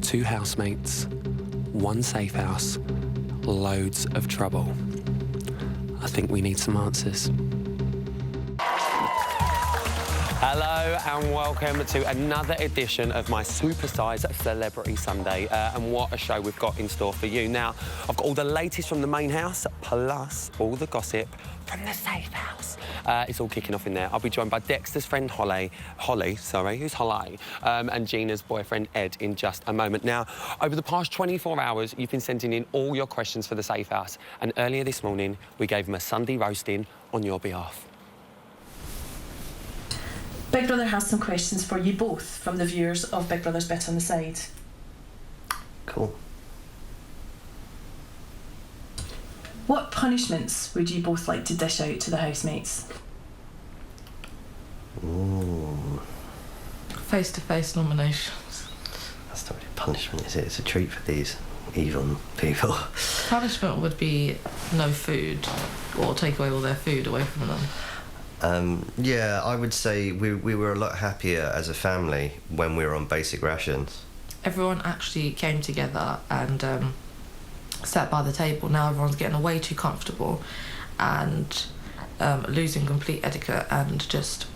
2 housemates, 1 safe house, loads of trouble. I think we need some answers. Hello and welcome to another edition of my Supersized Celebrity Sunday. And what a show we've got in store for you. Now, I've got all the latest from the main house, plus all the gossip from the safe house. It's all kicking off in there. I'll be joined by Dexter's friend Holly, and Gina's boyfriend Ed in just a moment. Now, over the past 24 hours, you've been sending in all your questions for the safe house. And earlier this morning, we gave them a Sunday roasting on your behalf. Big Brother has some questions for you both from the viewers of Big Brother's Bet on the Side. Cool. What punishments would you both like to dish out to the housemates? Ooh. Face-to-face nominations. That's not really punishment, is it? It's a treat for these evil people. Punishment would be no food, or take away all their food away from them. Yeah, I would say we were a lot happier as a family when we were on basic rations. Everyone actually came together and sat by the table. Now everyone's getting way too comfortable and losing complete etiquette and just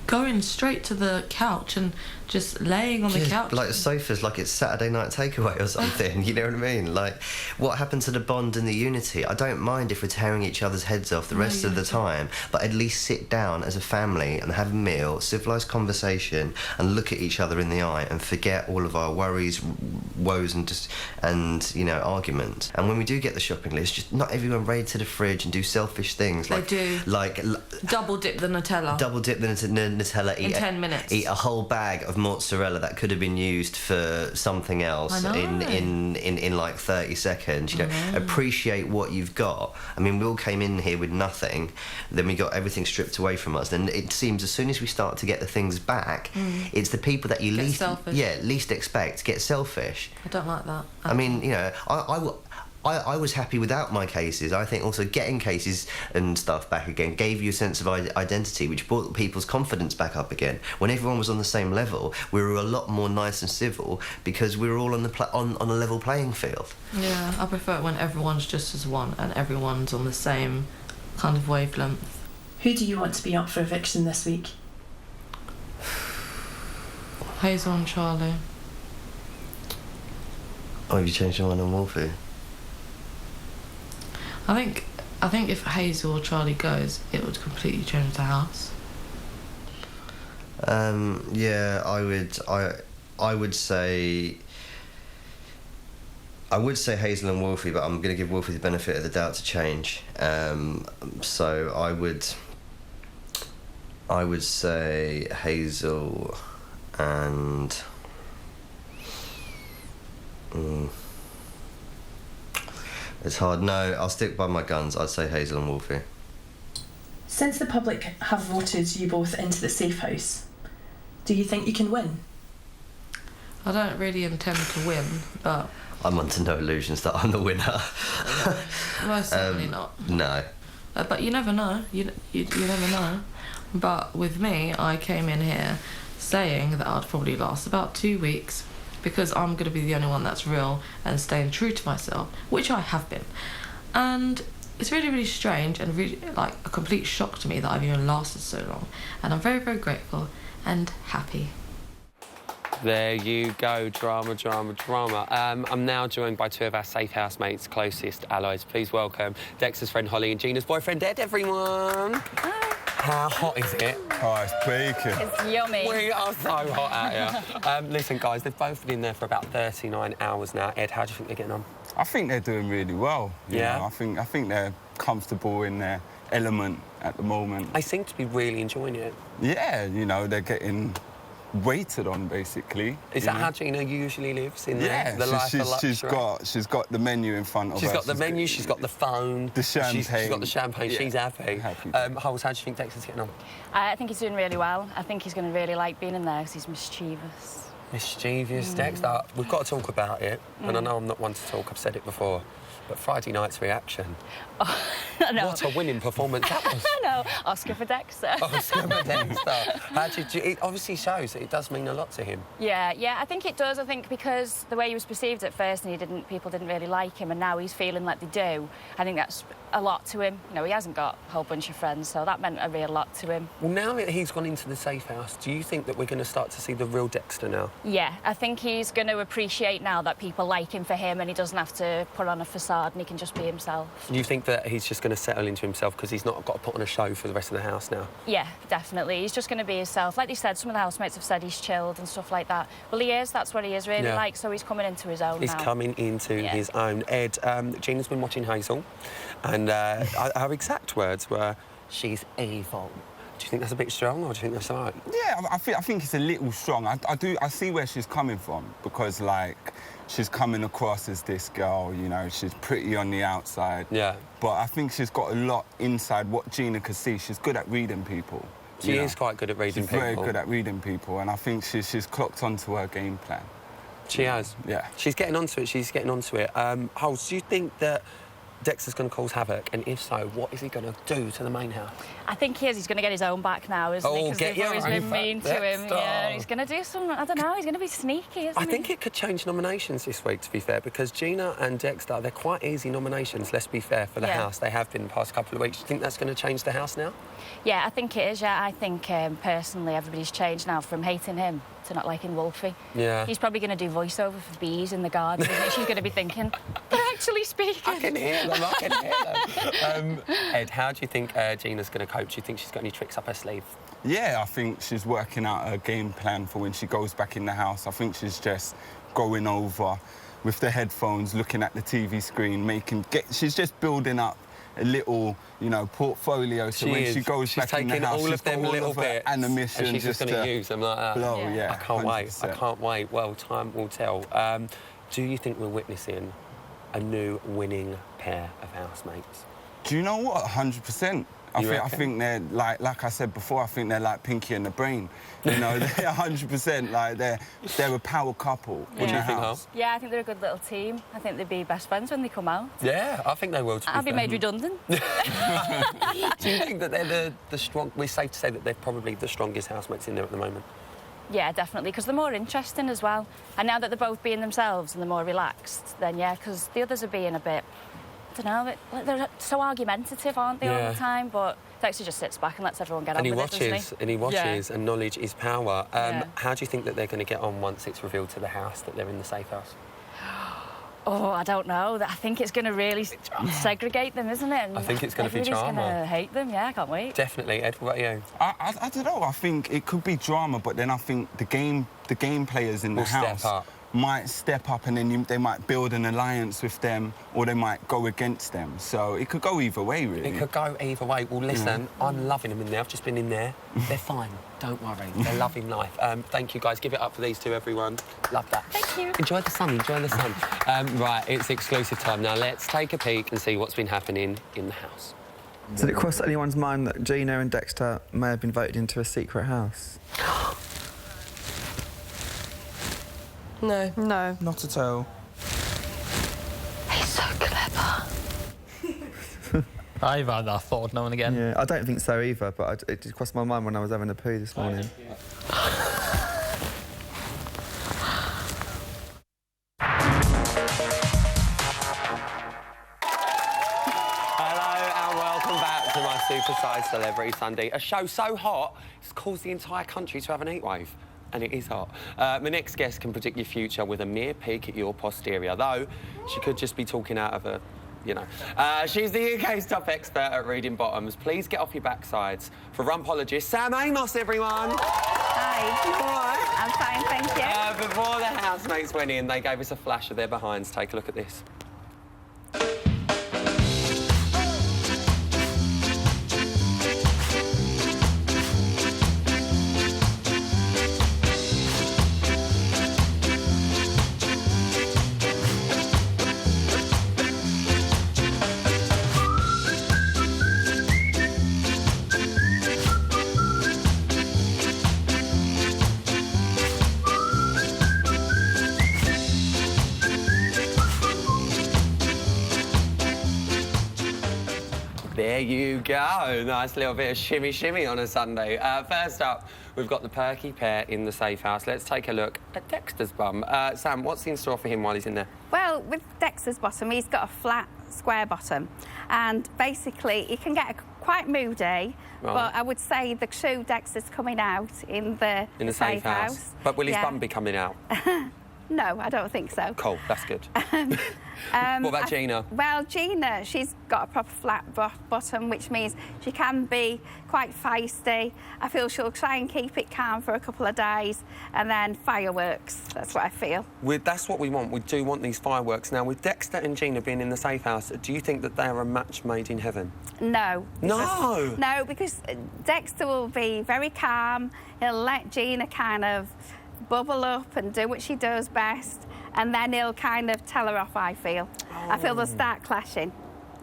going straight to the couch and just laying on the couch. Like sofas, like it's Saturday night takeaway or something, you know what I mean? Like, what happened to the bond and the unity? I don't mind if we're tearing each other's heads off the rest of the time, but at least sit down as a family and have a meal, civilised conversation, and look at each other in the eye and forget all of our worries, woes, and you know, arguments. And when we do get the shopping list, just not everyone raid to the fridge and do selfish things. They do. Like double dip the Nutella. Double dip the Nutella. In 10 minutes. Eat a whole bag of mozzarella that could have been used for something else in like 30 seconds. You know, appreciate what you've got. I mean, we all came in here with nothing, then we got everything stripped away from us. And it seems as soon as we start to get the things back, it's the people that you least expect get selfish. I don't like that. I mean, you know, I was happy without my cases. I think also getting cases and stuff back again gave you a sense of identity, which brought people's confidence back up again. When everyone was on the same level, we were a lot more nice and civil because we were all on a level playing field. Yeah, I prefer it when everyone's just as one and everyone's on the same kind of wavelength. Who do you want to be up for eviction this week? Hazel and Charlie. Oh, have you changed your mind on Wolfie? I think if Hazel or Charlie goes, it would completely change the house. Yeah, I would say Hazel and Wolfie, but I'm going to give Wolfie the benefit of the doubt to change. So I would say Hazel and. It's hard. No, I'll stick by my guns. I'd say Hazel and Wolfie. Since the public have voted you both into the safe house, do you think you can win? I don't really intend to win, but... I'm under no illusions that I'm the winner. Most certainly not. No. But you never know. You never know. But with me, I came in here saying that I'd probably last about 2 weeks, because I'm going to be the only one that's real and staying true to myself, which I have been. And it's really, really strange and really like a complete shock to me that I've even lasted so long. And I'm very, very grateful and happy. There you go, drama, drama, drama. I'm now joined by 2 of our safe housemates' closest allies. Please welcome Dexter's friend Holly and Gina's boyfriend Ed, everyone. Hi. How hot is it? Oh, it's bacon. It's yummy. We are so hot out here. Listen, guys, they've both been in there for about 39 hours now. Ed, how do you think they're getting on? I think they're doing really well. You know? I think they're comfortable in their element at the moment. They seem to be really enjoying it. Yeah, you know, they're getting waited on, basically. Is that how Gina usually lives in yeah, the life of luxury? she's got the menu in front of her. She's got the menu, she's got the phone. The champagne. She's got the champagne, yeah. She's happy. Holes, how do you think Dexter's getting on? I think he's doing really well. I think he's going to really like being in there because he's mischievous. Mischievous, Dexter. We've got to talk about it, and I know I'm not one to talk, I've said it before. But Friday night's reaction. Oh, I know. What a winning performance that was. I know. Oscar for Dexter. Oscar for Dexter. It obviously shows that it does mean a lot to him. Yeah, I think it does. I think because the way he was perceived at first and people didn't really like him, and now he's feeling like they do, I think that's a lot to him. You know, he hasn't got a whole bunch of friends, so that meant a real lot to him. Well, now that he's gone into the safe house, do you think that we're going to start to see the real Dexter now? Yeah, I think he's going to appreciate now that people like him for him and he doesn't have to put on a facade and he can just be himself. Do you think that he's just going to settle into himself because he's not got to put on a show for the rest of the house now? Yeah, definitely. He's just going to be himself. Like they said, some of the housemates have said he's chilled and stuff like that. Well, he is. That's what he is really like, so he's coming into his own He's now. coming into his own. Ed, Gina's been watching Hazel, and her exact words were, "She's evil." Do you think that's a bit strong, or do you think that's all right? Yeah, I think it's a little strong. I see where she's coming from, because, like, she's coming across as this girl, you know, she's pretty on the outside. Yeah. But I think she's got a lot inside what Gina could see. She's good at reading people. She is quite good at reading people. She's very good at reading people, and I think she's clocked onto her game plan. She has. Yeah. She's getting onto it. Holes, do you think that Dexter's going to cause havoc? And if so, what is he going to do to the main house? I think he is. He's going to get his own back now, isn't he? Oh, Because get they've always your own been back, mean to him. Dexter. Yeah, he's going to do some, I don't know, he's going to be sneaky, isn't he? I think it could change nominations this week, to be fair, because Gina and Dexter, they're quite easy nominations, let's be fair, for the house. They have been the past couple of weeks. Do you think that's going to change the house now? Yeah, I think it is, yeah. I think, personally, everybody's changed now from hating him to not liking Wolfie. Yeah. He's probably going to do voiceover for bees in the garden, isn't he? She's going to be thinking, they're actually speaking. I can hear them. Ed, how do you think Gina's going to cope? Do you think she's got any tricks up her sleeve? Yeah, I think she's working out her game plan for when she goes back in the house. I think she's just going over with the headphones, looking at the TV screen, she's just building up a little, you know, portfolio. So when she goes back in the house, all of them little bits and the mission, and she's just going to use them like that. Blow, yeah. I can't 100%. wait. I can't wait. Well, time will tell. Do you think we're witnessing a new winning pair of housemates? Do you know what? 100%. I think they're like I said before. I think they're like Pinky and the Brain. You know, they're 100%. Like they're a power couple in the house. Yeah, I think they're a good little team. I think they'd be best friends when they come out. Yeah, I think they will. I'll be made redundant. Do you think that they're the strong? We're safe to say that they're probably the strongest housemates in there at the moment. Yeah, definitely, because they're more interesting as well. And now that they're both being themselves and they're more relaxed, then yeah, because the others are being a bit, I don't know, they're so argumentative, aren't they, all the time? But Dexter just sits back and lets everyone get on with it, doesn't he? And he watches, and knowledge is power. Yeah. How do you think that they're going to get on once it's revealed to the house that they're in the safe house? Oh, I don't know. I think it's going to really segregate them, isn't it? And I think it's going to be everybody's drama. going to hate them, yeah, I can't wait. Definitely. Ed, what about you? I don't know. I think it could be drama, but then I think the game players in the house might step up, and then they might build an alliance with them, or they might go against them. So it could go either way, really. It could go either way. Well, listen, I'm loving them in there. I've just been in there. They're fine. Don't worry. They're loving life. Thank you, guys. Give it up for these two, everyone. Love that. Thank you. Enjoy the sun. Enjoy the sun. Right, it's exclusive time now. Let's take a peek and see what's been happening in the house. Did it cross anyone's mind that Gina and Dexter may have been voted into a secret house? No. No. Not at all. He's so clever. I've had that thought now and again. Yeah, I don't think so either, but it just crossed my mind when I was having a poo this morning. Supersized Celebrity Sunday, a show so hot it's caused the entire country to have an heatwave. And it is hot. My next guest can predict your future with a mere peek at your posterior, though she could just be talking out of her, you know. She's the UK's top expert at reading bottoms. Please get off your backsides for rumpologist Sam Amos, everyone. Hi. I'm fine, thank you. Before the housemates went in, they gave us a flash of their behinds. Take a look at this. There you go. Nice little bit of shimmy shimmy on a Sunday. First up, we've got the perky pair in the safe house. Let's take a look at Dexter's bum. Sam, what's in store for him while he's in there? Well, with Dexter's bottom, he's got a flat, square bottom, and basically he can get quite moody. Right. But I would say the true Dexter's coming out in the safe house. But will his bum be coming out? No, I don't think so. Cool, that's good. What about Gina? Well, Gina, she's got a proper flat bottom, which means she can be quite feisty. I feel she'll try and keep it calm for a couple of days, and then fireworks. That's what I feel. That's what we want. We do want these fireworks. Now, with Dexter and Gina being in the safe house, do you think that they are a match made in heaven? No. No? No, because Dexter will be very calm. He'll let Gina kind of bubble up and do what she does best, and then he'll kind of tell her off, I feel. I feel they'll start clashing.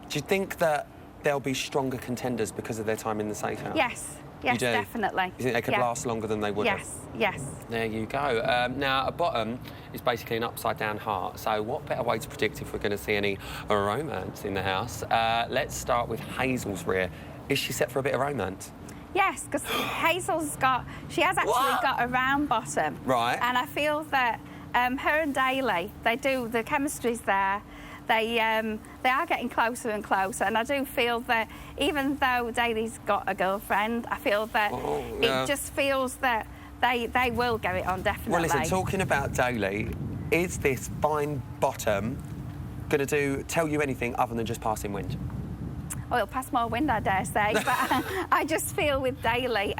Do you think that they'll be stronger contenders because of their time in the safe house? Yes, yes, definitely. You think they could last longer than they would have? Yes, yes. There you go. Now, a bottom is basically an upside-down heart, so what better way to predict if we're going to see any romance in the house? Let's start with Hazel's rear. Is she set for a bit of romance? Yes, because Hazel's she has actually got a round bottom. Right. And I feel that her and Daly, the chemistry's there. They are getting closer and closer, and I do feel that even though Daly's got a girlfriend, I feel that it just feels that they will get it on, definitely. Well, listen, talking about Daly, is this fine bottom going to tell you anything other than just passing wind? Oh, it'll pass more wind, I dare say, but I just feel with Daly,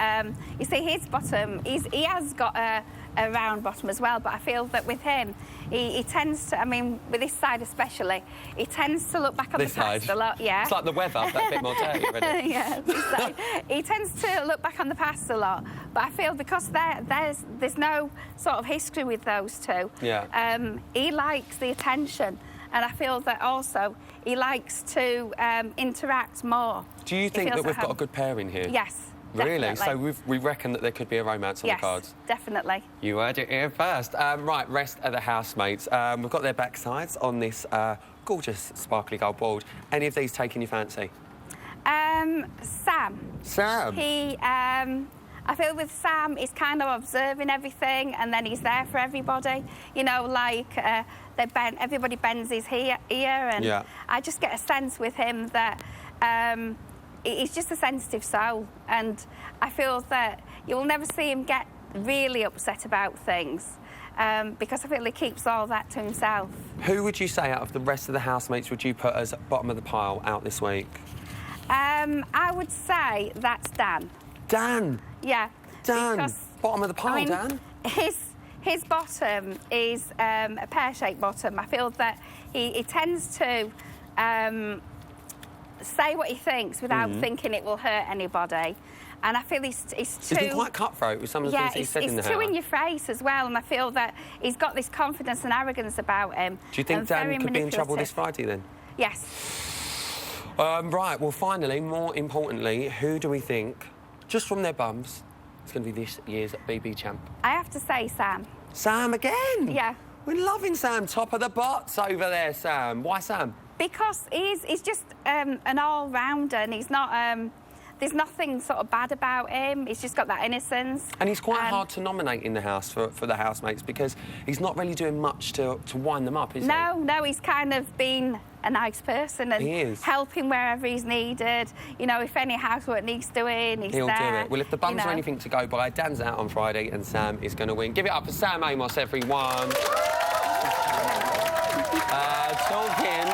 you see, his bottom, he has got a round bottom as well, but I feel that with him, he tends to, I mean, with this side especially, he tends to look back on the past a lot, yeah. It's like the weather, but a bit more dirty, isn't it? Yeah, this side. He tends to look back on the past a lot, but I feel because there's no sort of history with those two, he likes the attention. And I feel that also he likes to interact more. Do you think that we've got a good pair in here? Yes, really? definitely. So we reckon that there could be a romance on the cards? Yes, definitely. You heard it here first. Right, rest of the housemates. We've got their backsides on this gorgeous sparkly gold board. Any of these taking your fancy? Sam. Sam? I feel with Sam, he's kind of observing everything, and then he's there for everybody. You know, like everybody bends his ear, and I just get a sense with him that he's just a sensitive soul, and I feel that you will never see him get really upset about things. Because I feel he keeps all that to himself. Who would you say out of the rest of the housemates would you put as bottom of the pile out this week? I would say that's Dan. Dan? Yeah. Dan, because, bottom of the pile, I mean, Dan? His bottom is a pear-shaped bottom. I feel that he tends to say what he thinks without thinking it will hurt anybody. And I feel he's too... He's been quite cutthroat with some of the things he said in the house. He's too in your face as well, and I feel that he's got this confidence and arrogance about him. Do you think Dan could be in trouble this Friday, then? Yes. Right, well, finally, more importantly, who do we think, just from their bums, is going to be this year's BB champ? I have to say Sam. Sam again? Yeah. We're loving Sam, top of the bots over there, Sam. Why Sam? Because he's just an all-rounder, and he's not... there's nothing sort of bad about him. He's just got that innocence. And he's quite hard to nominate in the house for the housemates because he's not really doing much to wind them up, is he? No, he's kind of been a nice person and helping wherever he's needed. You know, if any housework needs doing, He'll there. do it. Well, if the bums are anything to go by, Dan's out on Friday and Sam is going to win. Give it up for Sam Amos, everyone. Talking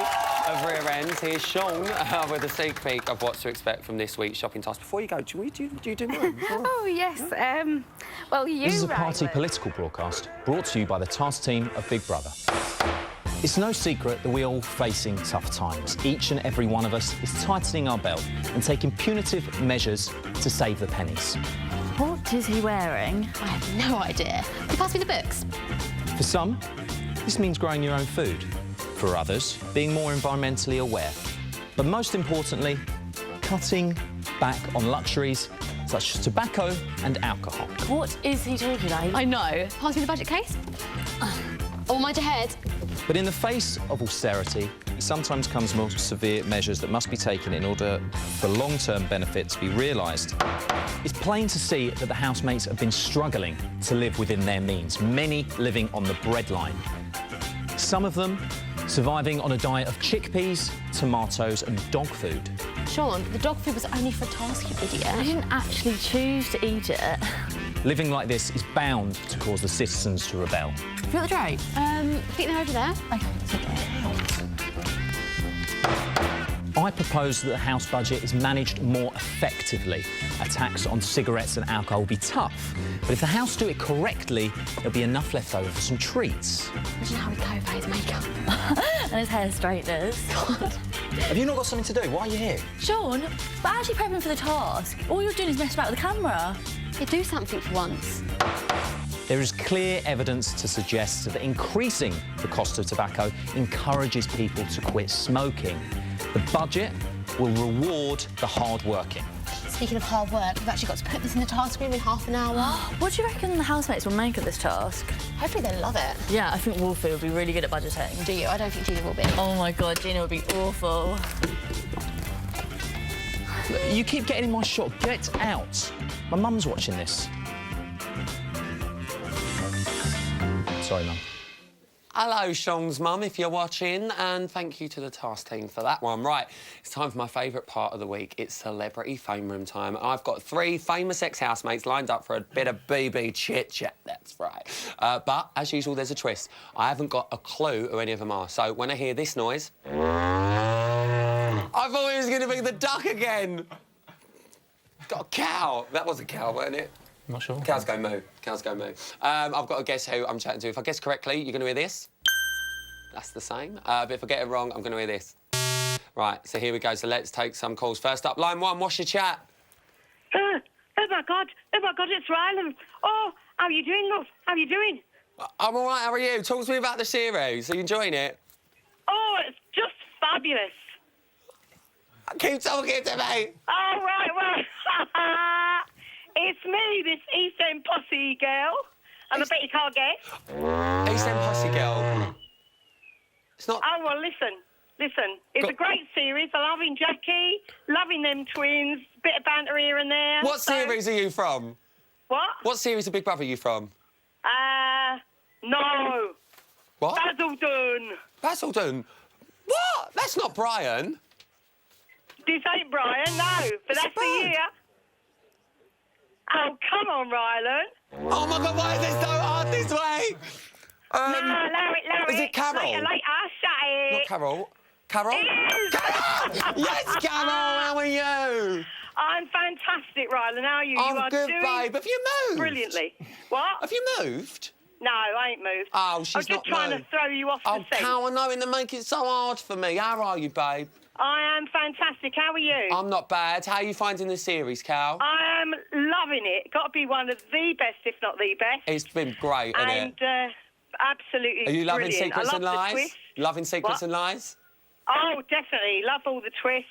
of rear ends, here's Sean with a sneak peek of what to expect from this week's shopping task. Before you go, do you do mine? Oh, yes. Well, This is a party political broadcast brought to you by the task team of Big Brother. It's no secret that we're all facing tough times. Each and every one of us is tightening our belt and taking punitive measures to save the pennies. What is he wearing? I have no idea. Can you pass me the books? For some, this means growing your own food. For others, being more environmentally aware. But most importantly, cutting back on luxuries such as tobacco and alcohol. What is he talking about? I know. Pass me the budget case. All might ahead. But in the face of austerity, it sometimes comes more severe measures that must be taken in order for long-term benefit to be realised. It's plain to see that the housemates have been struggling to live within their means, many living on the breadline. Some of them surviving on a diet of chickpeas, tomatoes and dog food. Sean, the dog food was only for a task, you idiot. I didn't actually choose to eat it. Living like this is bound to cause the citizens to rebel. Have you got the tray? I think they're over there. Okay, let's take it. I propose that the House budget is managed more effectively. A tax on cigarettes and alcohol will be tough, but if the House do it correctly, there'll be enough left over for some treats. Imagine how he'd go about his makeup. And his hair straighteners. God. Have you not got something to do? Why are you here? Sean, we're actually prepping for the task. All you're doing is messing about with the camera. You do something for once. There is clear evidence to suggest that increasing the cost of tobacco encourages people to quit smoking. The budget will reward the hard-working. Speaking of hard work, we've actually got to put this in the task room in half an hour. What do you reckon the housemates will make of this task? Hopefully they'll love it. Yeah, I think Wolfie will be really good at budgeting. Do you? I don't think Gina will be. Oh my God, Gina would be awful. You keep getting in my shot. Get out. My mum's watching this. Sorry, Mum. Hello, Sean's mum, if you're watching, and thank you to the task team for that one. Right, it's time for my favourite part of the week. It's Celebrity Fame Room time. I've got 3 famous ex-housemates lined up for a bit of BB chit-chat, that's right. But, as usual, there's a twist. I haven't got a clue who any of them are, so when I hear this noise... I thought it was going to be the duck again. Got a cow. That was a cow, wasn't it? I'm not sure. Cows go moo. Cows go moo. I've got to guess who I'm chatting to. If I guess correctly, you're going to hear this. That's the same. But if I get it wrong, I'm going to hear this. Right, so here we go. So let's take some calls. First up, line 1, what's your chat? Oh, my God. Oh, my God, it's Rylan. Oh, how are you doing, love? How are you doing? I'm all right, how are you? Talk to me about the series. Are you enjoying it? Oh, it's just fabulous. Keep talking to me. Oh, right, well, it's me, this East End Posse girl. And I bet you can't guess. East End Posse girl. It's not... Oh, well, listen. It's a great series. I'm loving Jackie, loving them twins, bit of banter here and there. What series are you from? What? What series of Big Brother are you from? No. What? Basildon. Basildon? What? That's not Brian. This ain't Brian, no, but that's the year. Oh, come on, Rylan. Oh, my God, why is it so hard this way? No, Larry. Is it Carol? Later, shut it. Not Carol. Carol? Yes, Carol, how are you? I'm fantastic, Rylan. How are you? I'm you are good, doing babe. Have you moved? Brilliantly. What? Have you moved? No, I ain't moved. Oh, she's I'm just trying to throw you off the seat. Oh, I know, and they make it so hard for me. How are you, babe? I am fantastic. How are you? I'm not bad. How are you finding the series, Cal? I am loving it. Got to be one of the best, if not the best. It's been great, isn't it? And absolutely Are you loving brilliant. Secrets I and love Lies? The twists. Loving Secrets What? and Lies? Oh, definitely. Love all the twists.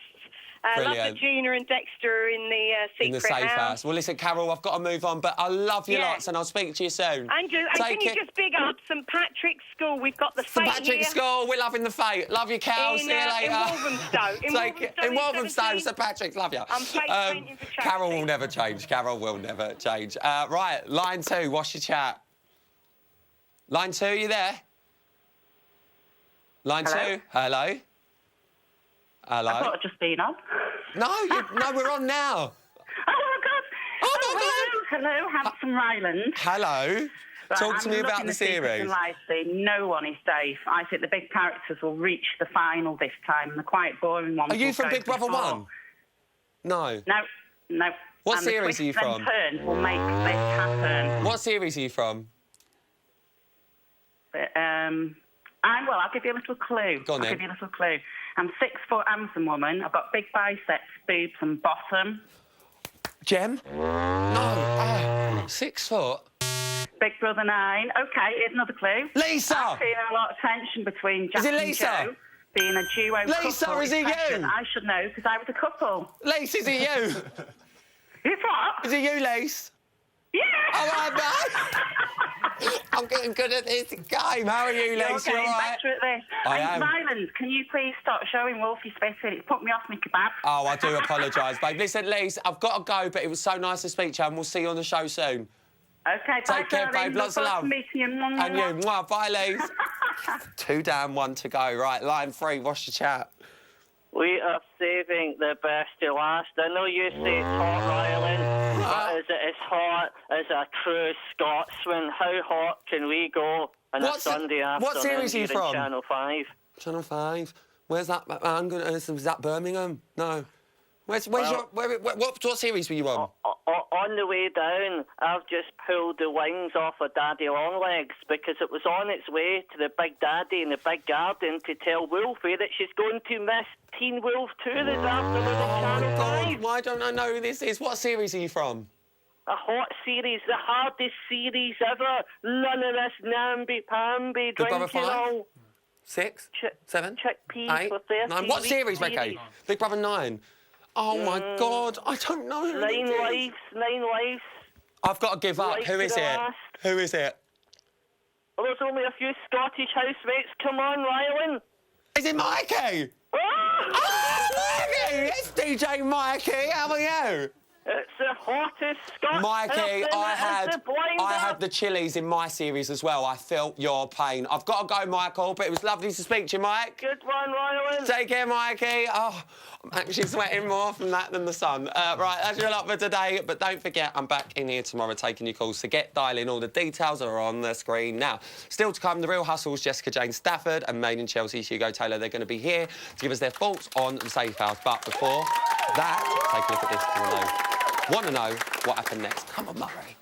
Love that Gina and Dexter are in the secret in the safe house. Well, listen, Carol, I've got to move on, but I love you lots, and I'll speak to you soon. Andrew, and can you just big up St Patrick's School? We've got the St fete Patrick's here. School, we're loving the fete. Love you, Cal. See you later. In Walthamstow. In Walthamstow, St Patrick's, love you. I'm painting for charity. Carol will never change. Carol will never change. Right, line 2, what's your chat? Line 2, you there? Line 2? Hello? Hello? I thought I'd just been on. No, we're on now. Oh, my God. Oh, my God. Hello, handsome Ryland. Hello. Right, Talk to me I'm about looking the at Secrets series. and Lies scene. No one is safe. I think the big characters will reach the final this time. The quite boring ones. Are you will from go Big Brother before. 1? No. No. What And series are you the twists from? and turns will make this happen. What series are you from? But, I'll give you a little clue. Go on, then. I'll give you a little clue. I'm 6 foot handsome woman. I've got big biceps, boobs and bottom. Jem? No. 6 foot? Big Brother 9. OK, here's another clue. Lisa! I'm feeling a lot of tension between Jack Is it and Lisa? Joe. Being a duo Lisa, couple. is it you? I should know, because I was a couple. Lisa, is it you? Is what? Is it you, Lace? Yeah! All right, mate. I'm getting good at this game. How are you, Lex? You're You all right? better at this. I am. Rylan, can you please stop showing Wolfie spitting? It's put me off my kebab. Oh, I do apologise, babe. Listen, Lise, I've got to go, but it was so nice to speak to you, and we'll see you on the show soon. OK, Take care, babe. Lots of love. Meeting you. And you. Mwah. Bye, Lise. 2 down, 1 to go. Right, line 3, what's your chat? We are saving the best to last. I know you say it's hot, Rylan, but is it as hot as a true Scotsman? How hot can we go on a Sunday afternoon? What series are you here from? in Channel 5. Channel 5. Where's that? Is that Birmingham? No. Where's your... What series were you on? On the way down, I've just pulled the wings off of Daddy Longlegs because it was on its way to the Big Daddy in the Big Garden to tell Wolfie that she's going to miss Teen Wolf 2 this afternoon on Channel 5. Why don't I know who this is? What series are you from? A hot series, the hardest series ever. None of this namby-pamby, Big Brother drinking 5? all... 6? 7? Chickpeas 8? for 13 9? What series, weeks Ricky? Big Brother 9? Oh, my God, I don't know who 9 it is. lives. I've got to give up. Life Who to is the it? last. Who is it? Well, there's only a few Scottish housemates. Come on, Rylan. Is it Mikey? Mikey! It's DJ Mikey. How are you? It's the hottest Scottish. Mikey, I had the chilies in my series as well. I felt your pain. I've got to go, Michael, but it was lovely to speak to you, Mike. Good one, Rylan. Take care, Mikey. Oh, I'm actually sweating more from that than the sun. Right, that's your lot for today. But don't forget, I'm back in here tomorrow taking your calls. So get dialing. All the details are on the screen now. Still to come, The Real Hustle's Jessica Jane Stafford and Made in Chelsea's Hugo Taylor. They're going to be here to give us their thoughts on the Safe House. But before that, take a look at this. Want to know what happened next? Come on, Murray.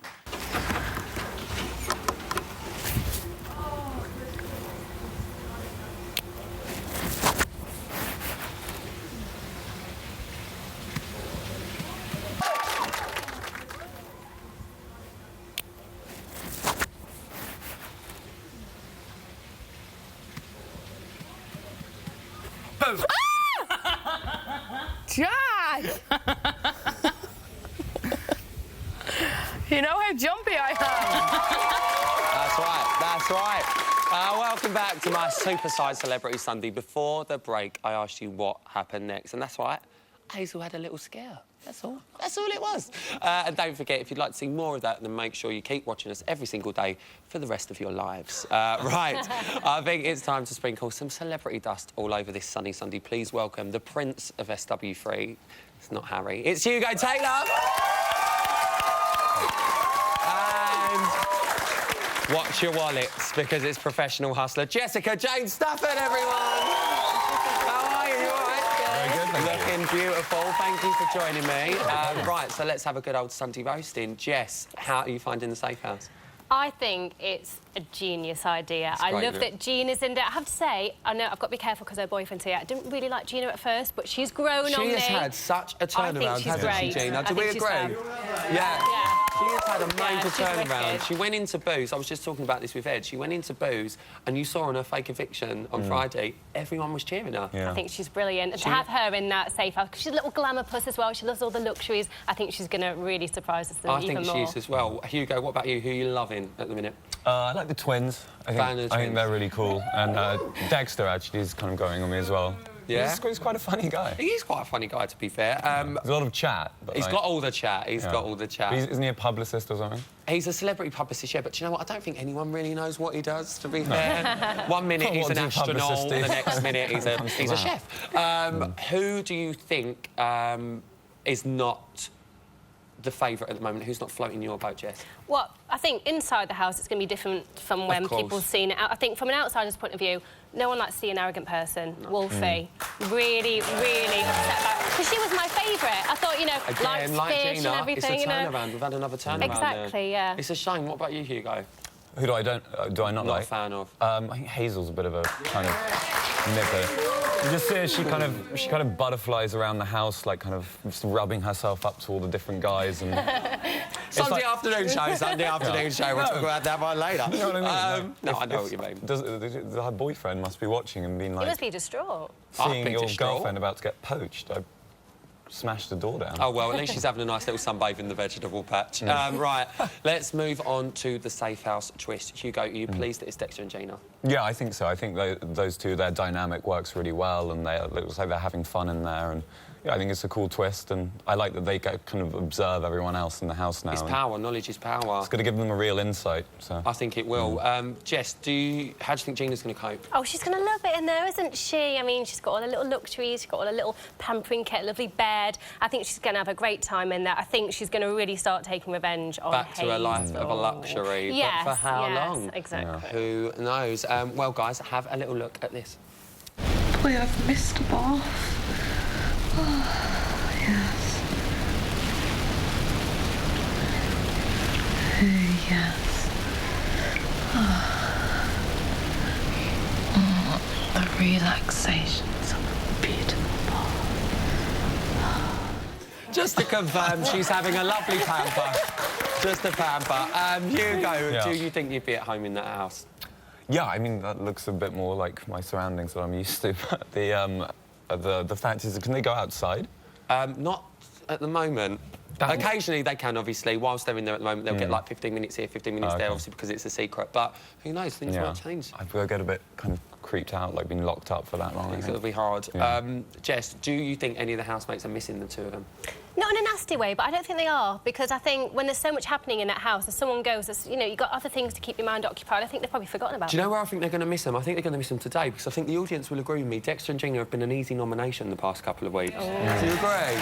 Jack! You know how jumpy I am. That's right. Welcome back to my Supersized Celebrity Sunday. Before the break, I asked you what happened next, and that's right. Hazel had a little scare. That's all. That's all it was. And don't forget, if you'd like to see more of that, then make sure you keep watching us every single day for the rest of your lives. Right. I think it's time to sprinkle some celebrity dust all over this sunny Sunday. Please welcome the Prince of SW3. It's not Harry. It's Hugo Taylor. And watch your wallets, because it's professional hustler Jessica Jane Stafford, everyone. How are you? You all right? Very good, thank you. Looking beautiful. Thank you for joining me. Right, so let's have a good old Sunday roasting. Jess, how are you finding the Safe House? I think it's a genius idea. I love that Gina's in there. I have to say, I know I've got to be careful because her boyfriend's here. I didn't really like Gina at first, but she's grown on me. She has had such a turnaround, hasn't she, Gina? Do we agree? Yeah. She has had a major turnaround. She went into booze. I was just talking about this with Ed. She went into booze, and you saw on her fake eviction on Friday, everyone was cheering her. I think she's brilliant. And to have her in that Safe House, because she's a little glamour puss as well. She loves all the luxuries. I think she's going to really surprise us even more. I think she is as well. Hugo, what about you? Who are you loving at the minute? I like the twins. I think they're really cool. And Dexter actually is kind of going on me as well. Yeah? He's quite a funny guy. He is quite a funny guy, to be fair. There's a lot of chat. But he's got all the chat. He's got all the chat. Isn't he a publicist or something? He's a celebrity publicist, yeah, but do you know what? I don't think anyone really knows what he does, to be fair. 1 minute he's an astronaut, the next minute he's a chef. Who do you think is not the favourite at the moment? Who's not floating your boat, Jess? Well, I think inside the house it's going to be different from when people have seen it out. I think from an outsider's point of view, no one likes to see an arrogant person. Wolfie. Really, really upset about it. Because she was my favourite. I thought, you know, Again, like fish Gina, and everything, it's a turnaround. you know. We've had another turnaround Exactly, yeah. It's a shame. What about you, Hugo? Who do I not like? Not a fan of. I think Hazel's a bit of a kind of nipper. You just see her, she kind of butterflies around the house, like kind of just rubbing herself up to all the different guys. And Sunday afternoon show. We'll talk about that one later. You know what I mean? No, I know what you mean. Her boyfriend must be watching and being like... He must be distraught. Seeing your girlfriend about to get poached. smashed the door down. Oh, well, at least she's having a nice little sunbathe in the vegetable patch. Right, let's move on to the safe house twist. Hugo, are you pleased that it's Dexter and Gina? Yeah, I think so. I think those two, their dynamic works really well, and it looks like they're having fun in there. And yeah, I think it's a cool twist, and I like that they kind of observe everyone else in the house now. It's power. Knowledge is power. It's going to give them a real insight. So I think it will. Jess, how do you think Gina's going to cope? Oh, she's going to love it in there, isn't she? I mean, she's got all the little luxuries. She's got all the little pampering kit, lovely bed. I think she's going to have a great time in there. I think she's going to really start taking revenge on Back to her life of a luxury. Yes, but for how long? Exactly. Who knows? Well, guys, have a little look at this. Boy, I've missed a bath. Oh, yes. Oh, yes. The relaxations of a beautiful bath. Just to confirm, she's having a lovely pamper. Just a pamper. Hugo, do you think you'd be at home in that house? Yeah, I mean, that looks a bit more like my surroundings that I'm used to. But the fact is, can they go outside? Not at the moment. Occasionally they can, obviously. Whilst they're in there at the moment, they'll get like 15 minutes here, 15 minutes there, obviously, because it's a secret. But who knows, things might change. I feel I get a bit kind of creeped out, like being locked up for that long. It'll be hard. Yeah. Jess, do you think any of the housemates are missing the two of them? Not in a nasty way, but I don't think they are, because I think when there's so much happening in that house, if someone goes, you know, you've got other things to keep your mind occupied, I think they've probably forgotten about Do you know where I think they're going to miss them? I think they're going to miss them today, because I think the audience will agree with me. Dexter and Gina have been an easy nomination the past couple of weeks. Do you agree?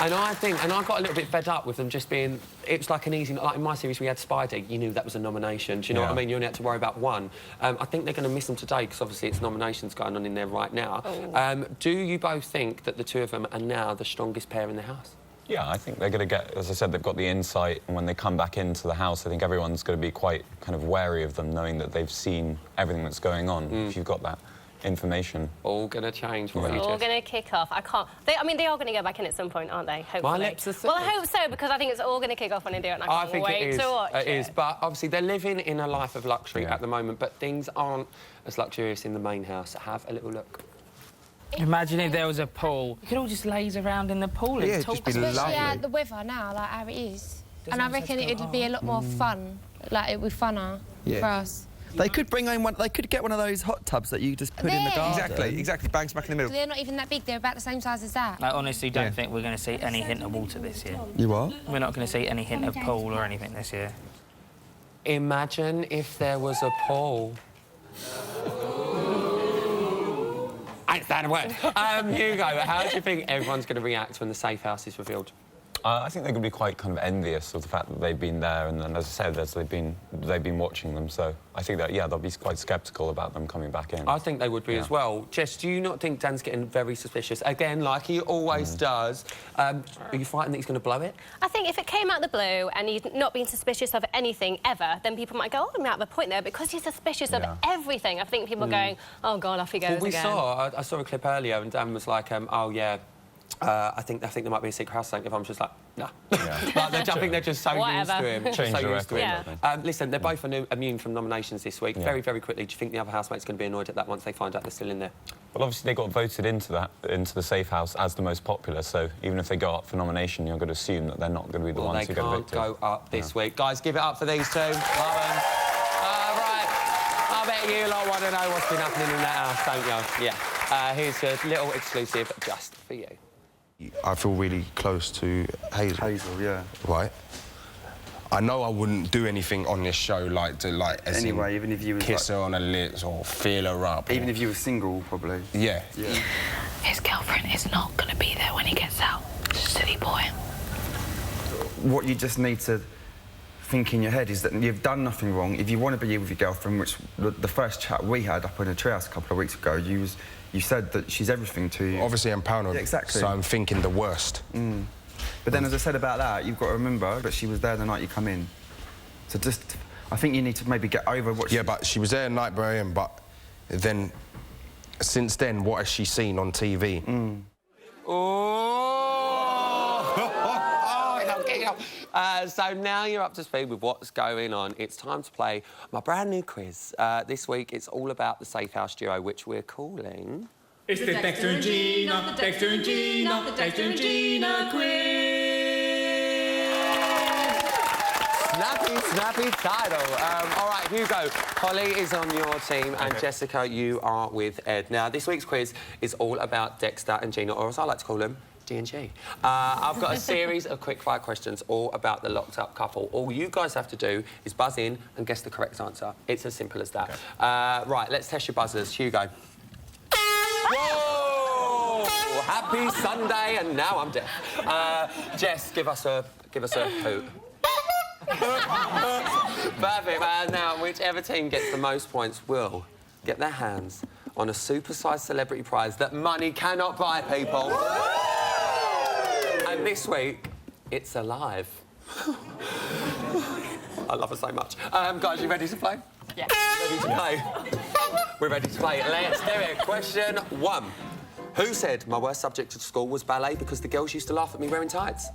And I think, and I got a little bit fed up with them just being, it was like an easy, like in my series we had Spidey, you knew that was a nomination, do you know what I mean? You only had to worry about one. I think they're going to miss them today, because obviously it's nominations going on in there right now. Do you both think that the two of them are now the strongest pair in the house? Yeah, I think they're going to get, as I said, they've got the insight, and when they come back into the house, I think everyone's going to be quite kind of wary of them, knowing that they've seen everything that's going on, if you've got that information. All going to change for you, all going to kick off. I mean, they are going to go back in at some point, aren't they? Hopefully. My lips are well, I hope so, because I think it's all going to kick off when they do it, and I can't wait to watch it. It is, but obviously they're living in a life of luxury at the moment, but things aren't as luxurious in the main house. Have a little look. Imagine if there was a pool. You could all just laze around in the pool and talk. Especially the weather now, like how it is. And I reckon it would be a lot more fun. Like, it would be funner for us. They could bring home one. They could get one of those hot tubs that you just put in the garden. Exactly. Bang smack in the middle. They're not even that big. They're about the same size as that. I honestly don't think we're going to see any hint of water this year. You are? We're not going to see any hint of pool or anything this year. Imagine if there was a pool. I ain't saying a word. Hugo, how do you think everyone's going to react when the safe house is revealed? I think they're going to be quite kind of envious of the fact that they've been there, and then, as I said, they've been watching them. So I think that they'll be quite sceptical about them coming back in. I think they would be as well. Jess, do you not think Dan's getting very suspicious again, like he always does? Are you frightened that he's going to blow it? I think if it came out the blue and he's not been suspicious of anything ever, then people might go, oh, I'm out of a point there, because he's suspicious of everything. I think people are going, oh God, off he goes again. I saw a clip earlier, and Dan was like, oh yeah. I think there might be a secret house thing. If I'm just like, nah. I think they're just so used to him. Listen, they're both immune from nominations this week. Very, very quickly, do you think the other housemates are going to be annoyed at that once they find out they're still in there? Well, obviously they got voted into the safe house as the most popular. So even if they go up for nomination, you're going to assume that they're not going to be the ones who get evicted. They can't go up this week. Guys, give it up for these two. Love them. Right. I bet you lot want to know what's been happening in that house, don't you? Yeah. Here's a little exclusive just for you. I feel really close to Hazel. Hazel, yeah. Right. I know I wouldn't do anything on this show anyway, even if you was kiss her on the lips or feel her up. Even if you were single, probably. Yeah. His girlfriend is not going to be there when he gets out. Silly boy. What you just need to think in your head is that you've done nothing wrong. If you want to be with your girlfriend, which the first chat we had up in a treehouse a couple of weeks ago, you said that she's everything to you. Obviously, I'm paranoid. Yeah, exactly. So I'm thinking the worst. But then, as I said about that, you've got to remember that she was there the night you come in. So I think you need to maybe get over what Yeah, but she was there the night we're in, but then, since then, what has she seen on TV? So now you're up to speed with what's going on. It's time to play my brand new quiz. This week, it's all about the safe house duo, which we're calling It's the Dexter and Gina, Dexter and Gina, the Dexter and Gina quiz. Snappy title. All right, Hugo, Holly is on your team, and Jessica, you are with Ed. Now, this week's quiz is all about Dexter and Gina, or as I like to call them, D&G. I've got a series of quick-fire questions all about the locked-up couple. All you guys have to do is buzz in and guess the correct answer. It's as simple as that. Okay. Right, let's test your buzzers. Hugo. Whoa! Happy Sunday, and now I'm deaf. Jess, give us a hoot. Perfect. Now, whichever team gets the most points will get their hands on a supersized celebrity prize that money cannot buy, people. And this week, it's alive. I love her so much. Guys, you ready to play? Yeah. Ready to play? We're ready to play. Let's do it. Question 1. Who said my worst subject at school was ballet because the girls used to laugh at me wearing tights?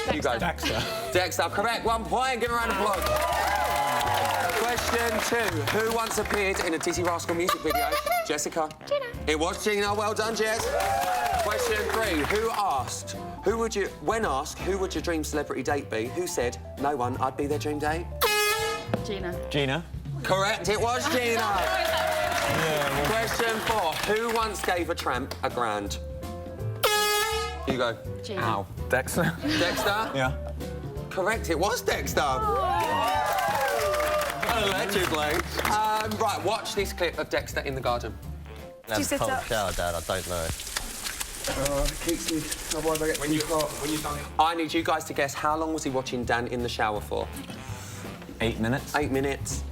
Dexter. You go. Dexter. Dexter, correct. 1 point. Give a round of applause. Question 2. Who once appeared in a Dizzy Rascal music video? Jessica. Gina. It was Gina. Well done, Jess. Question 3. When asked, who would your dream celebrity date be? Who said, no one, I'd be their dream date? Gina. Gina. Correct. It was Gina. Question 4. Who once gave a tramp a grand? You go. Gina. Ow. Dexter. Dexter? Yeah. Correct, it was Dexter. Allegedly. Right, watch this clip of Dexter in the garden. Have a cold shower, Dad, I don't know. Keeps me. Otherwise I get when you done it. I need you guys to guess how long was he watching Dan in the shower for? 8 minutes. 8 minutes.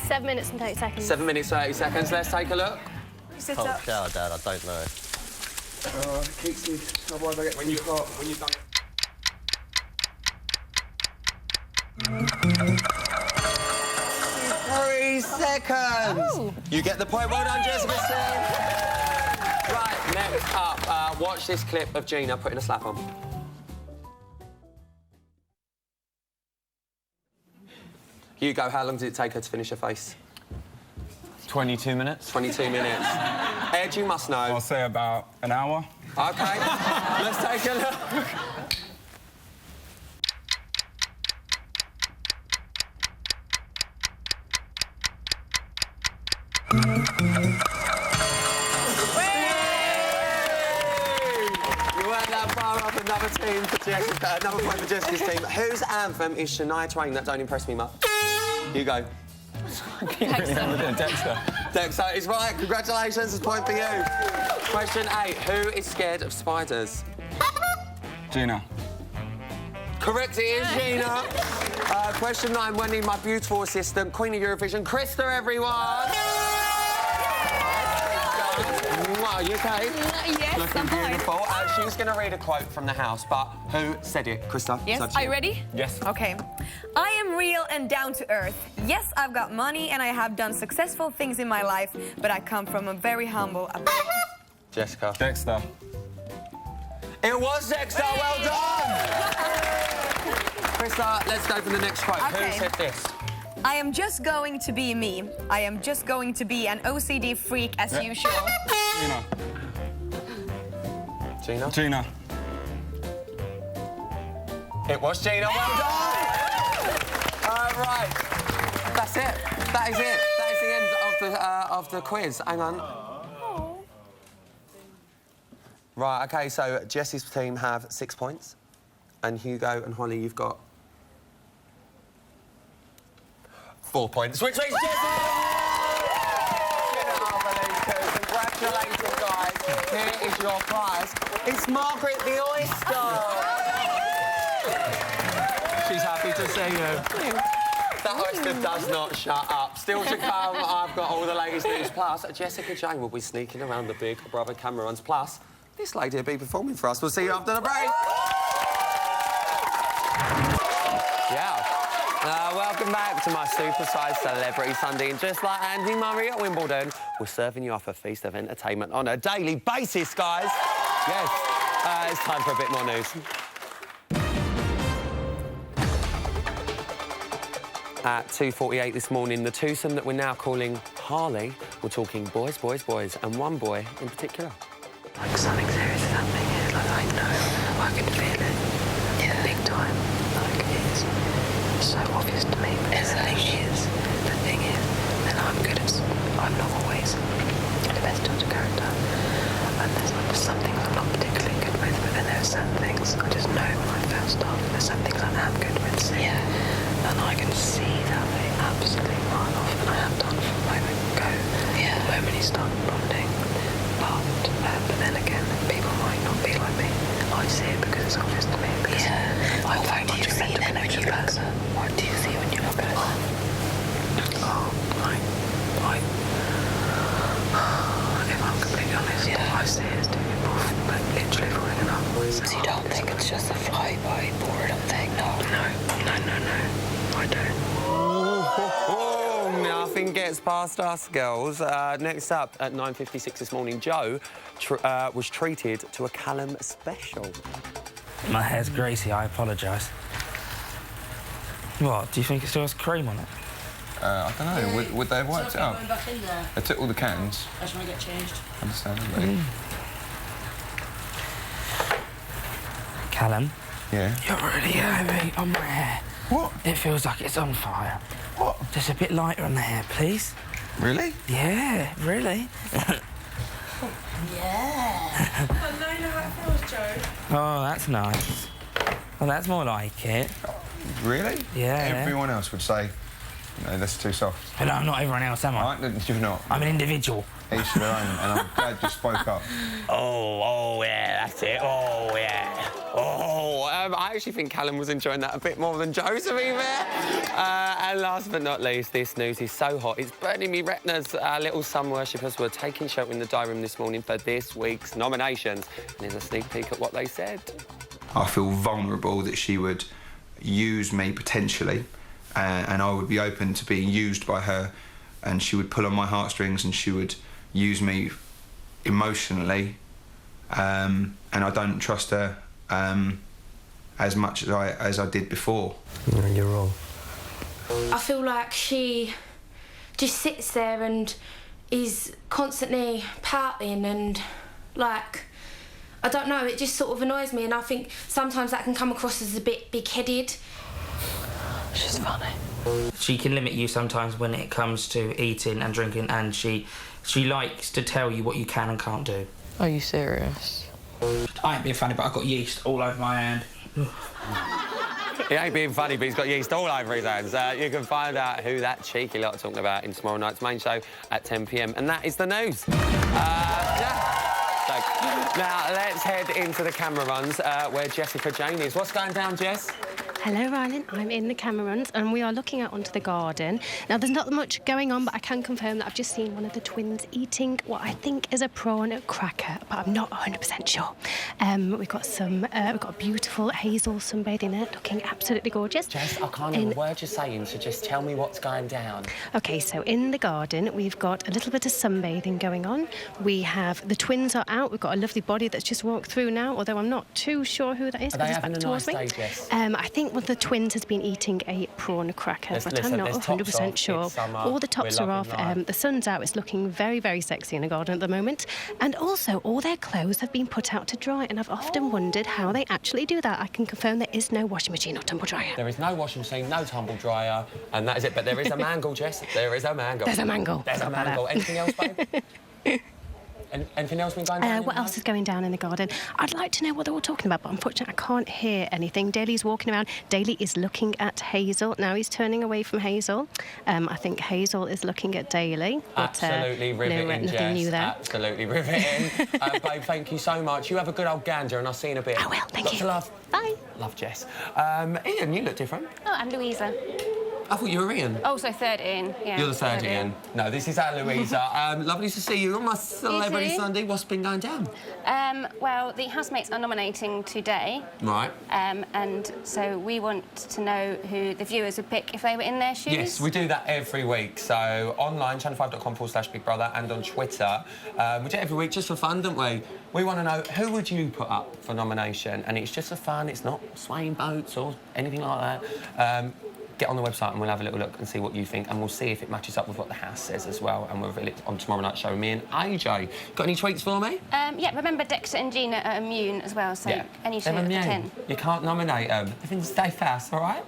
7 minutes and 30 seconds. 7 minutes, 30 seconds. Let's take a look. Cold shower, Dad, I don't know. Keeps me. Otherwise I get when you done it. Three seconds. Oh. You get the point. Well done, Jessica. Right, next up, watch this clip of Gina putting a slap on. Hugo, how long did it take her to finish her face? 22 minutes. 22 minutes. Ed, you must know. I'll say about an hour. OK. Let's take a look. You weren't that far off. Another team for Jessica. Another point for Jessica's team. Whose anthem is Shania Twain? That don't impress me much. You go. Dexter. Dexter is right. Congratulations. It's a point for you. Question 8. Who is scared of spiders? Gina. Correct, it is Gina. Question 9. When need my beautiful assistant, Queen of Eurovision, Krista, everyone. Wow, you okay? Yes, Looking I'm fine. beautiful. She's going to read a quote from the house, but who said it? Krista? Yes, it's up to are you ready? Yes. Okay. I am real and down to earth. Yes, I've got money and I have done successful things in my life, but I come from a very humble... Jessica. Dexter. It was Dexter, well done! Krista, let's go for the next quote. Okay. Who said this? I am just going to be me. I am just going to be an OCD freak as usual. Gina. Gina? Gina. It was Gina, well done! Right, that's it. That is it. That is the end of the quiz. Hang on. Right, OK, so Jessie's team have 6 points. And Hugo and Holly, you've got 4 points. Which means Jessie! Congratulations, guys. Here is your prize. It's Margaret the Oyster. She's happy to see you. That oyster does not shut up. Still to come, I've got all the latest news. Plus, Jessica Jane will be sneaking around the Big Brother cameras. Plus, this lady will be performing for us. We'll see you after the break. Yeah. Welcome back to my Supersized Celebrity Sunday. And just like Andy Murray at Wimbledon, we're serving you up a feast of entertainment on a daily basis, guys. Yes. It's time for a bit more news. at 2:48 this morning. The twosome that we're now calling Harley. We're talking boys, boys, boys, and one boy in particular. Like something serious is happening here. Like I know, I can feel it. Yeah. Big time. Like it's so obvious to me. But the thing is, and I'm not always the best judge of character. And there's some things I'm not particularly good with, but then there's certain things I just know when I first start. There's some things I am good with. So, yeah. And I can see that they absolutely run off, and I have done from the moment go. Yeah. The moment you start bonding. But then again, people might not be like me. I see it because it's obvious to me. Because I'm very much a mental connection person. What do you see when you look at it? If I'm completely honest, I see it as doing it off, but literally falling in love. So you don't think it's just a fly-by boredom thing? No. I don't. Nothing gets past us, girls. Next up, at 9:56 this morning, Joe was treated to a Callum special. My hair's greasy, I apologise. What, do you think it still has cream on it? I don't know, would they have wiped it up? They took all the cans. I just want to get changed. Understandably. Callum? Yeah? You're really heavy on my hair. What? It feels like it's on fire. What? Just a bit lighter on the hair, please. Really? Yeah, really. Yeah. I know how it feels, Joe. Oh, that's nice. Well, that's more like it. Really? Yeah. Everyone else would say, no, that's too soft. But I'm not everyone else, am I? You're not. I'm an individual. Each to their own, and I'm glad you spoke up. Oh, yeah, that's it. Oh, yeah. I actually think Callum was enjoying that a bit more than Joe, to be fair. And last but not least, this news is so hot, it's burning me retinas. Our little sun worshippers were taking shelter in the diary room this morning for this week's nominations. And here's a sneak peek at what they said. I feel vulnerable that she would use me potentially, and I would be open to being used by her, and she would pull on my heartstrings and she would use me emotionally, and I don't trust her as much as I did before. No, you're wrong. I feel like she just sits there and is constantly pouting and, like, I don't know, it just sort of annoys me, and I think sometimes that can come across as a bit big-headed. She's funny. She can limit you sometimes when it comes to eating and drinking, and she likes to tell you what you can and can't do. Are you serious? I ain't being funny, but I've got yeast all over my hand. He ain't being funny, but he's got yeast all over his hands. You can find out who that cheeky lot are talking about in tomorrow night's main show at 10 p.m. And that is the news. Now, let's head into the camera runs where Jessica Jane is. What's going down, Jess? Hello, Rylan. I'm in the camera runs and we are looking out onto the garden. Now, there's not much going on, but I can confirm that I've just seen one of the twins eating what I think is a prawn cracker, but I'm not 100% sure. We've got a beautiful hazel sunbathing there, looking absolutely gorgeous. Jess, I can't hear a word you're saying, so just tell me what's going down. OK, so in the garden, we've got a little bit of sunbathing going on. We have the twins are out. We've got a lovely body that's just walked through now, although I'm not too sure who that is. Are they having a nice day, Jess? I think one of the twins has been eating a prawn cracker, but I'm not 100% sure. All the tops are off. The sun's out. It's looking very, very sexy in the garden at the moment. And also, all their clothes have been put out to dry, and I've often wondered how they actually do that. I can confirm there is no washing machine or tumble dryer. There is no washing machine, no tumble dryer, and that is it. But there is a mangle, Jess. There is a mangle. There's a mangle. There's a mangle. Anything else, babe? Anything else been going down? What else is going down in the garden? I'd like to know what they're all talking about, but unfortunately I can't hear anything. Daly's walking around. Daly is looking at Hazel. Now he's turning away from Hazel. I think Hazel is looking at Daly. Absolutely riveting, Jess. New there. Absolutely riveting. Babe, thank you so much. You have a good old gander, and I'll see you in a bit. I will, thank Lots you. of love. Bye. Love, Jess. Ian, you look different. Oh, I'm Louisa. I thought you were Ian. Oh, so third Ian. Yeah. You're the third Ian. No, this is our Louisa. Lovely to see you on my Celebrity too. Sunday. What's been going down? Well, the housemates are nominating today. Right. And so we want to know who the viewers would pick if they were in their shoes. Yes, we do that every week. So online, channel5.com/Big Brother, and on Twitter. We do it every week just for fun, don't we? We want to know who would you put up for nomination, and it's just for fun. It's not swaying boats or anything like that. get on the website and we'll have a little look and see what you think, and we'll see if it matches up with what the house says as well, and we'll reveal it on tomorrow night's show. Me and AJ. Got any tweets for me? Yeah, remember Dexter and Gina are immune as well, so any two of the 10. You can't nominate them. Everything stay fast, all right?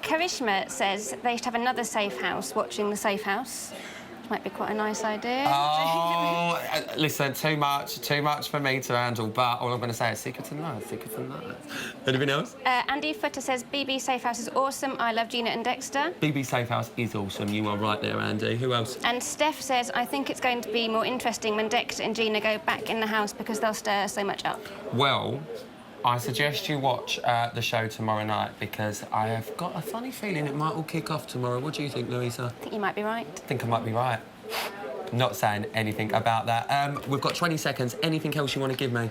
Karishma says they should have another safe house watching the safe house. Might be quite a nice idea. Oh, listen, too much for me to handle, but all I'm going to say is secrets and lies. Anything else? Andy Footer says BB Safe House is awesome. I love Gina and Dexter. BB Safe House is awesome. You are right there, Andy. Who else? And Steph says, I think it's going to be more interesting when Dexter and Gina go back in the house because they'll stir so much up. Well, I suggest you watch the show tomorrow night because I have got a funny feeling it might all kick off tomorrow. What do you think, Louisa? I think you might be right. I think I might be right. Not saying anything about that. We've got 20 seconds. Anything else you want to give me?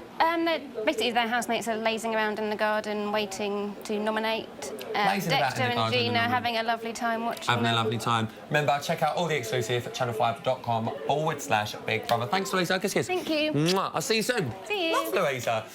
Basically, their housemates are lazing around in the garden waiting to nominate. Dexter and Gina having a lovely time watching Having a lovely time. Remember, check out all the exclusive at channel5.com/Big Brother. Thanks, Louisa. Kiss. Thank you. Mwah. I'll see you soon. See you. Love Louisa.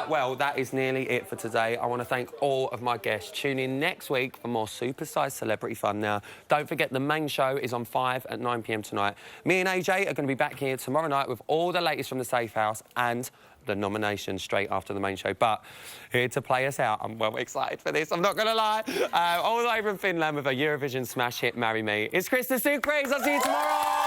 Well, that is nearly it for today. I want to thank all of my guests. Tune in next week for more supersized celebrity fun. Now, don't forget the main show is on 5 at 9 p.m. tonight. Me and AJ are going to be back here tomorrow night with all the latest from the Safe House and the nomination straight after the main show. But here to play us out, I'm well excited for this, I'm not going to lie. All the way from Finland with a Eurovision smash hit, Marry Me. It's Chris the Supersized. I'll see you tomorrow.